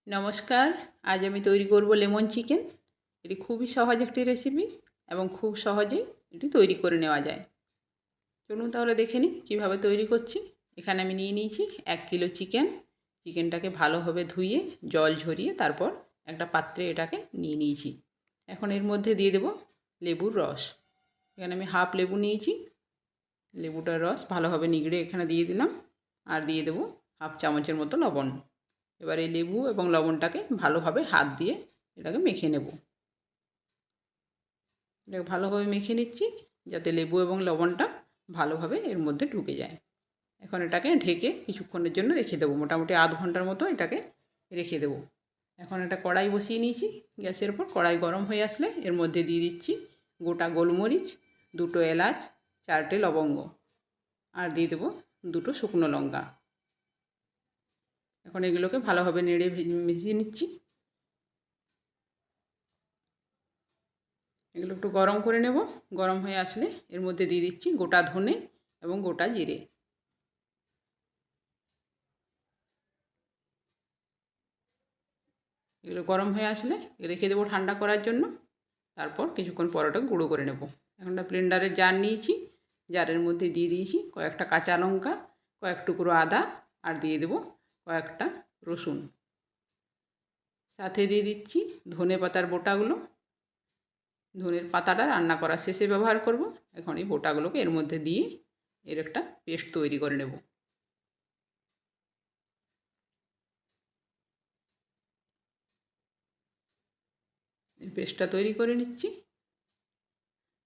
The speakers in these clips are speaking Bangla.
নমস্কার। আজ আমি তৈরি করব লেমন চিকেন। এটি খুবই সহজ একটি রেসিপি এবং খুব সহজেই এটি তৈরি করে নেওয়া যায়। চলুন তাহলে দেখে নিই কীভাবে তৈরি করছি। এখানে আমি নিয়ে নিয়েছি 1 কিলো চিকেন। চিকেনটাকে ভালোভাবে ধুয়ে জল ঝরিয়ে তারপর একটা পাত্রে এটাকে নিয়ে নিয়েছি। এখন এর মধ্যে দিয়ে দেব লেবুর রস। এখানে আমি হাফ লেবু নিয়েছি। লেবুটার রস ভালোভাবে নিগড়ে এখানে দিয়ে দিলাম, আর দিয়ে দেব হাফ চামচের মতো লবণ। এবার এই লেবু এবং লবণটাকে ভালোভাবে হাত দিয়ে এটাকে মেখে নেব। এটাকে ভালোভাবে মেখে নিচ্ছি যাতে লেবু এবং লবণটা ভালোভাবে এর মধ্যে ঢুকে যায়। এখন এটাকে ঢেকে কিছুক্ষণের জন্য রেখে দেবো, মোটামুটি আধ ঘন্টার মতো এটাকে রেখে দেবো। এখন একটা কড়াই বসিয়ে নিয়েছি গ্যাসের উপর। কড়াই গরম হয়ে আসলে এর মধ্যে দিয়ে দিচ্ছি গোটা গোলমরিচ, 2টো এলাচ, 4টে লবঙ্গ, আর দিয়ে দেবো 2টো শুকনো লঙ্কা। এখন এগুলোকে ভালোভাবে নেড়ে মিশিয়ে নিচ্ছি। এগুলো একটু গরম করে নেব। গরম হয়ে আসলে এর মধ্যে দিয়ে দিচ্ছি গোটা ধনে এবং গোটা জিরে। এগুলো গরম হয়ে আসলে রেখে দেবো ঠান্ডা করার জন্য। তারপর কিছুক্ষণ পর ওটা গুঁড়ো করে নেব। এখন একটা ব্লেন্ডারের জার নিয়েছি। জারের মধ্যে দিয়ে দিয়েছি কয়েকটা কাঁচা লঙ্কা, কয়েক টুকরো আদা, আর দিয়ে দেবো কয়েকটা রসুন। সাথে দিয়ে দিচ্ছি ধনে পাতার বোটাগুলো। ধনের পাতাটা রান্না করার শেষে ব্যবহার করব। এখন এই বোটাগুলোকে এর মধ্যে দিয়ে এর একটা পেস্ট তৈরি করে নেব। এই পেস্টটা তৈরি করে নিচ্ছি।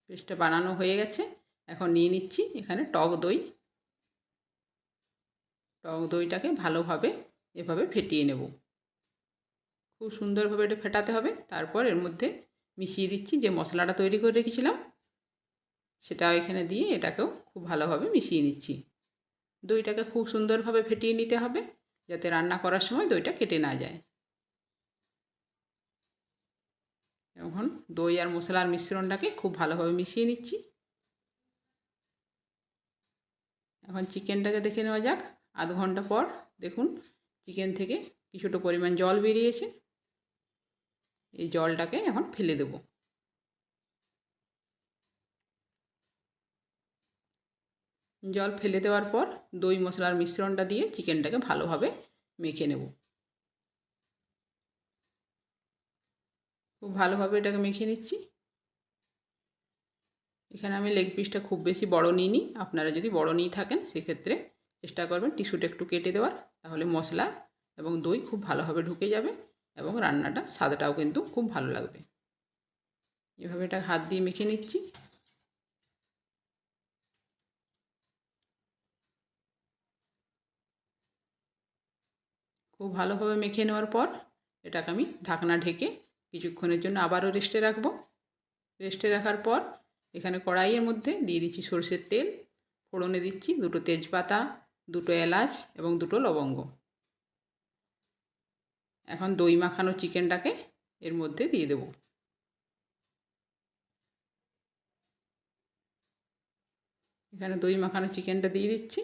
পেস্টটা বানানো হয়ে গেছে। এখন নিয়ে নিচ্ছি এখানে টক দই। টক দইটাকে ভালোভাবে এভাবে ফেটিয়ে নেব। খুব সুন্দরভাবে এটা ফেটাতে হবে। তারপর এর মধ্যে মিশিয়ে দিচ্ছি যে মশলাটা তৈরি করে রেখেছিলাম, সেটাও এখানে দিয়ে এটাকেও খুব ভালোভাবে মিশিয়ে নিচ্ছি। দইটাকে খুব সুন্দরভাবে ফেটিয়ে নিতে হবে যাতে রান্না করার সময় দইটা কেটে না যায়। এখন দই আর মশলার মিশ্রণটাকে খুব ভালোভাবে মিশিয়ে নিচ্ছি। এখন চিকেনটাকে দেখে নেওয়া যাক। আধ ঘন্টা পর দেখুন চিকেন থেকে কিছুটা পরিমাণ জল বেরিয়েছে। এই জলটাকে এখন ফেলে দেব। জল ফেলে দেওয়ার পর দই মশলার মিশ্রণটা দিয়ে চিকেনটাকে ভালোভাবে মেখে নেব। খুব ভালোভাবে এটাকে মেখে নিচ্ছি। এখানে আমি লেগ পিসটা খুব বেশি বড় নিইনি। আপনারা যদি বড় নিয়ে থাকেন সেক্ষেত্রে চেষ্টা করবেন টিস্যুটা একটু কেটে দেওয়ার, তাহলে মশলা এবং দই খুব ভালোভাবে ঢুকে যাবে এবং রান্নাটা স্বাদটাও কিন্তু খুব ভালো লাগবে। এভাবে এটা হাত দিয়ে মেখে নিচ্ছি। খুব ভালোভাবে মেখে নেওয়ার পর এটাকে আমি ঢাকনা ঢেকে কিছুক্ষণের জন্য আবারও রেস্টে রাখবো। রেস্টে রাখার পর এখানে কড়াইয়ের মধ্যে দিয়ে দিচ্ছি সরষের তেল। ফোড়নে দিচ্ছি 2টো তেজপাতা, 2টো এলাচ এবং 2টো লবঙ্গ। এখন দই মাখানো চিকেনটাকে এর মধ্যে দিয়ে দেব। এখানে দই মাখানো চিকেনটা দিয়ে দিচ্ছি।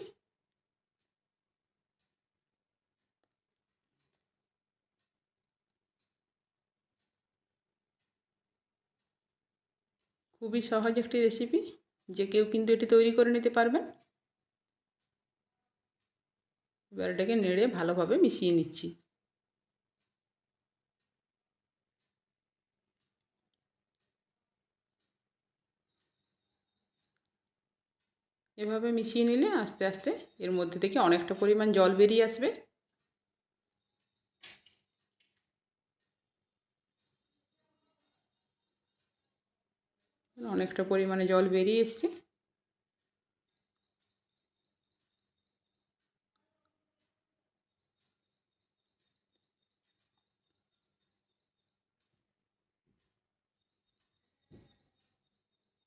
খুবই সহজ একটি রেসিপি, যে কেউ কিন্তু এটি তৈরি করে নিতে পারবেন। এবার এটাকে নেড়ে ভালোভাবে মিশিয়ে নিচ্ছি। এভাবে মিশিয়ে নিলে আস্তে আস্তে এর মধ্যে থেকে অনেকটা পরিমাণ জল বেরিয়ে আসবে। অনেকটা পরিমাণে জল বেরিয়ে এসছে।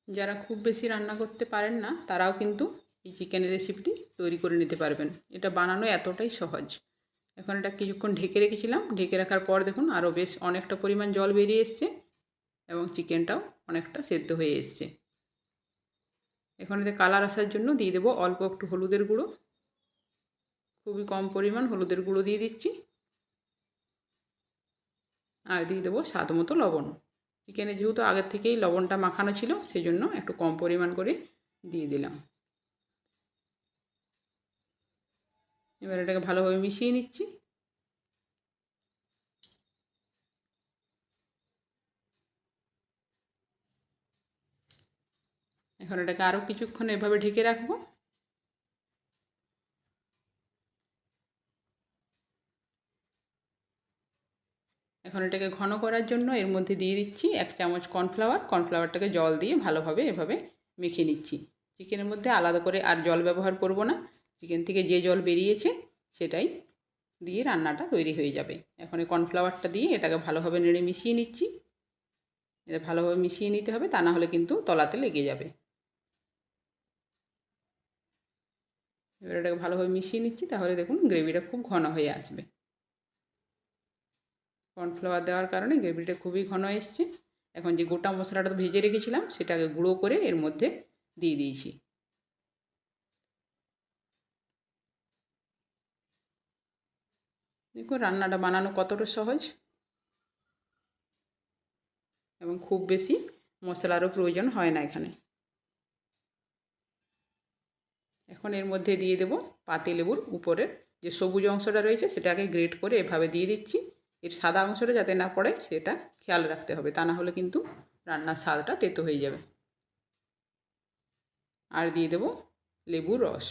যারা খুব বেশি রান্না করতে পারেন না তারাও কিন্তু এই চিকেনের রেসিপিটি তৈরি করে নিতে পারবেন। এটা বানানো এতটাই সহজ। এখন এটা কিছুক্ষণ ঢেকে রেখেছিলাম। ঢেকে রাখার পর দেখুন আরও বেশ অনেকটা পরিমাণ জল বেরিয়ে এসছে এবং চিকেনটাও অনেকটা সেদ্ধ হয়ে এসছে। এখন এতে কালার আসার জন্য দিয়ে দেবো অল্প একটু হলুদের গুঁড়ো। খুবই কম পরিমাণ হলুদের গুঁড়ো দিয়ে দিচ্ছি। আর দিয়ে দেবো স্বাদ মতো লবণ। চিকেনে যেহেতু আগের থেকেই লবণটা মাখানো ছিল, সেজন্য একটু কম পরিমাণ করে দিয়ে দিলাম। এবার এটাকে ভালোভাবে মিশিয়ে নিচ্ছি। এখন এটাকে আরও কিছুক্ষণ এভাবে ঢেকে রাখবো। এখন এটাকে ঘন করার জন্য এর মধ্যে দিয়ে দিচ্ছি 1 চামচ কর্নফ্লাওয়ার। কর্নফ্লাওয়ারটাকে জল দিয়ে ভালোভাবে এভাবে মেখে নিচ্ছি। চিকেনের মধ্যে আলাদা করে আর জল ব্যবহার করব না। চিকেন থেকে যে জল বেরিয়েছে সেটাই দিয়ে রান্নাটা তৈরি হয়ে যাবে। এখন এই কর্নফ্লাওয়ারটা দিয়ে এটাকে ভালোভাবে নেড়ে মিশিয়ে নিচ্ছি। এটা ভালোভাবে মিশিয়ে নিতে হবে, তা না হলে কিন্তু তলাতে লেগে যাবে। এবার এটাকে ভালোভাবে মিশিয়ে নিচ্ছি, তাহলে দেখুন গ্রেভিটা খুব ঘন হয়ে আসবে। কর্নফ্লাওয়ার দেওয়ার কারণে গ্রেভিটা খুবই ঘন এসছে। এখন যে গোটা মশলাটা ভেজে রেখেছিলাম সেটাকে গুঁড়ো করে এর মধ্যে দিয়ে দিয়েছি। দেখুন রান্নাটা বানানো কতটা সহজ এবং খুব বেশি মশলারও প্রয়োজন হয় না এখানে। এখন এর মধ্যে দিয়ে দেব পাতিলেবুর উপরের যে সবুজ অংশটা রয়েছে সেটাকে গ্রেট করে এভাবে দিয়ে দিচ্ছি। এর সাদা অংশটা যাতে না পড়ে সেটা খেয়াল রাখতে হবে, তা না হলে কিন্তু রান্নার স্বাদটা তেতো হয়ে যাবে। আর দিয়ে দেব লেবুর রস।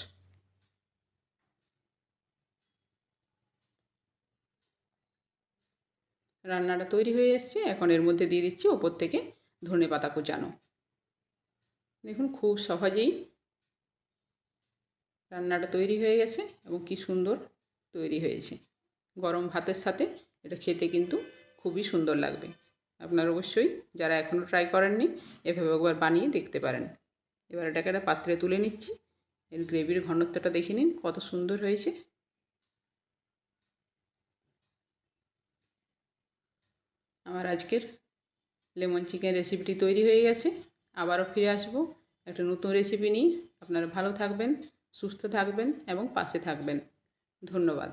রান্নাটা তৈরি হয়ে এসছে। এখন এর মধ্যে দিয়ে দিচ্ছি ওপর থেকে ধনেপাতা কুচানো। দেখুন খুব সহজেই রান্নাটা তৈরি হয়ে গেছে এবং কি সুন্দর তৈরি হয়েছে। গরম ভাতের সাথে এটা খেতে কিন্তু খুবই সুন্দর লাগবে। আপনারা অবশ্যই যারা এখনও ট্রাই করেননি এভাবে একবার বানিয়ে দেখতে পারেন। এবার এটাকে একটা পাত্রে তুলে নিচ্ছি। এর গ্রেভির ঘনত্বটা দেখে নিন কত সুন্দর হয়েছে। আমার আজকের লেমন চিকেন রেসিপিটি তৈরি হয়ে গেছে। আবারও ফিরে আসবো একটা নতুন রেসিপি নিয়ে। আপনারা ভালো থাকবেন, সুস্থ থাকবেন এবং পাশে থাকবেন। ধন্যবাদ।